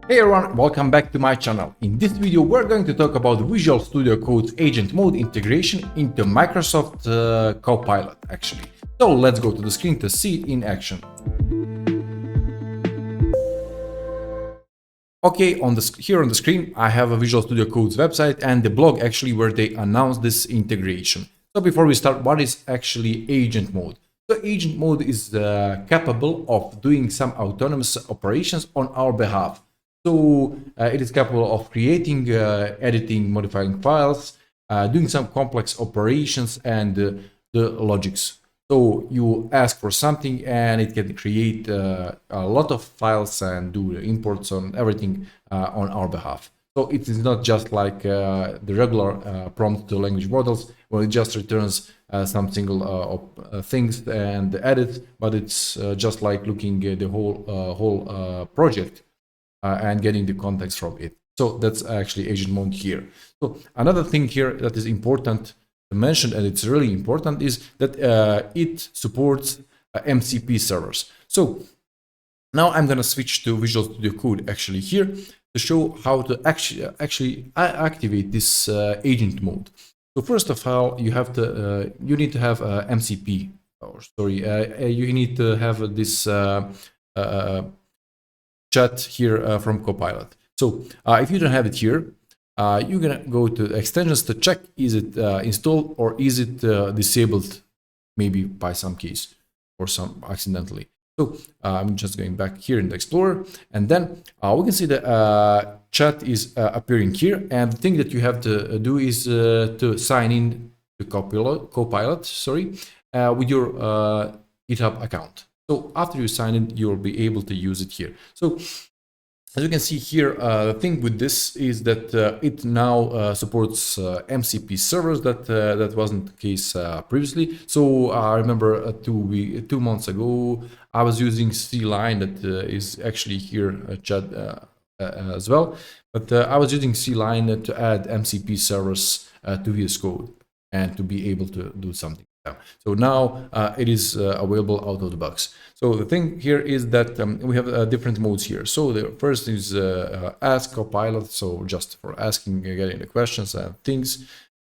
Hey everyone, welcome back to my channel. In this video, we're going to talk about Visual Studio Code's agent mode integration into Microsoft Copilot, actually. So let's go to the screen to see it in action. Okay, here on the screen, I have a Visual Studio Code's website and the blog actually where they announced this integration. So before we start, what is actually agent mode? So agent mode is capable of doing some autonomous operations on our behalf. So it is capable of creating, editing, modifying files, doing some complex operations and the logics. So you ask for something and it can create a lot of files and do the imports on everything on our behalf. So it is not just like the regular prompt to language models where it just returns some single things and edit, but it's just like looking at the whole project and getting the context from it. So that's actually agent mode here. So another thing here that is important to mention, and it's really important, is that it supports MCP servers. So now I'm going to switch to Visual Studio Code actually here to show how to actually activate this agent mode. So first of all, you need to have MCP, or sorry, you need to have this chat here from Copilot. So if you don't have it here, you're gonna go to extensions to check is it installed or is it disabled, maybe by some case or some accidentally. So I'm just going back here in the Explorer, and then we can see the chat is appearing here. And the thing that you have to do is to sign in to Copilot, with your GitHub account. So after you sign in, you'll be able to use it here. So as you can see here, the thing with this is that it now supports MCP servers that wasn't the case previously. So I remember 2 months ago, I was using C-Line that is actually here chat as well. But I was using C-Line to add MCP servers to vscode and to be able to do something. So now it is available out of the box. So the thing here is that we have different modes here. So the first is ask Copilot, so just for asking, getting the questions and things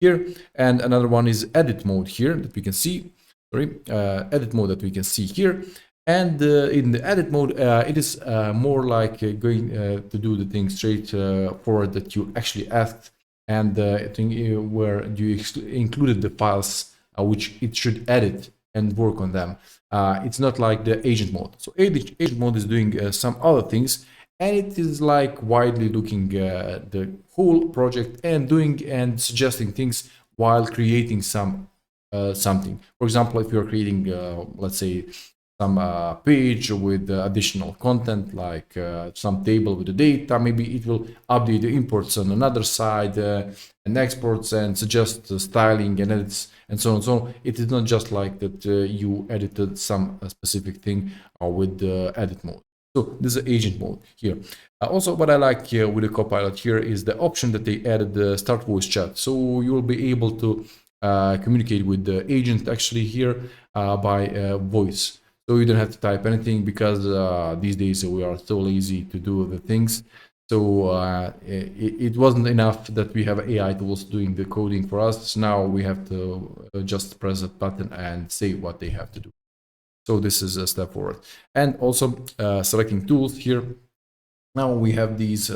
here. And another one is edit mode here that we can see. Edit mode that we can see here. And in the edit mode, it is more like going to do the thing straight forward that you actually asked, and I think where you included the files which it should edit and work on them. It's not like the agent mode. So agent mode is doing some other things, and it is like widely looking the whole project and doing and suggesting things while creating some something. For example, if you're creating, let's say, some page with additional content, like some table with the data, maybe it will update the imports on another side and exports and suggest styling and edits and so on and so on. It is not just like that you edited some specific thing with the edit mode. So this is agent mode here. Also, what I like with the Copilot here is the option that they added, the start voice chat. So you will be able to communicate with the agent actually here by voice. So you don't have to type anything, because these days we are so lazy to do the things. So it wasn't enough that we have AI tools doing the coding for us. Now we have to just press a button and say what they have to do. So this is a step forward. And also selecting tools here. Now we have these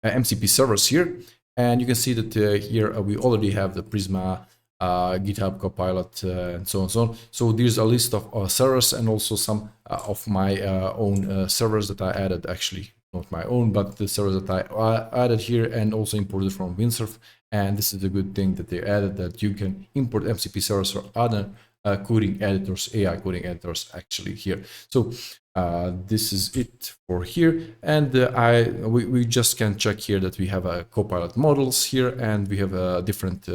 MCP servers here. And you can see that here we already have the Prisma, GitHub, Copilot, and so on and so on. So there's a list of servers and also some of my own servers that I added, actually not my own, but the servers that I added here and also imported from Windsurf. And this is a good thing that they added, that you can import MCP servers or other coding editors, AI coding editors actually here. So this is it for here, and we just can check here that we have Copilot models here, and we have different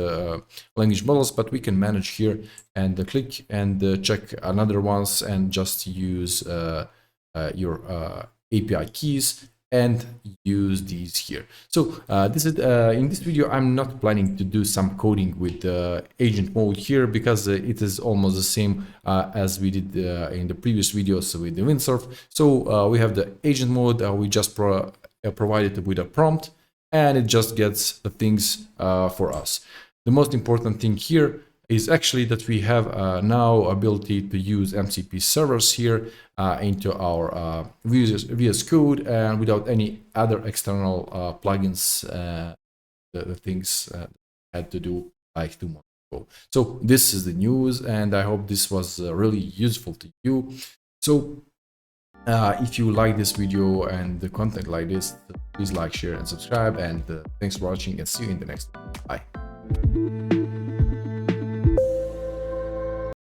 language models, but we can manage here and click and check another ones and just use your API keys and use these here. So this is in this video, I'm not planning to do some coding with agent mode here, because it is almost the same as we did in the previous videos with the Windsurf. So we have the agent mode. We just provided with a prompt, and it just gets the things for us. The most important thing here is actually that we have now ability to use MCP servers here into our VS Code, and without any other external plugins, the things had to do like 2 months ago. So this is the news, and I hope this was really useful to you. So if you like this video and the content like this, please like, share, and subscribe. And thanks for watching, and see you in the next one. Bye.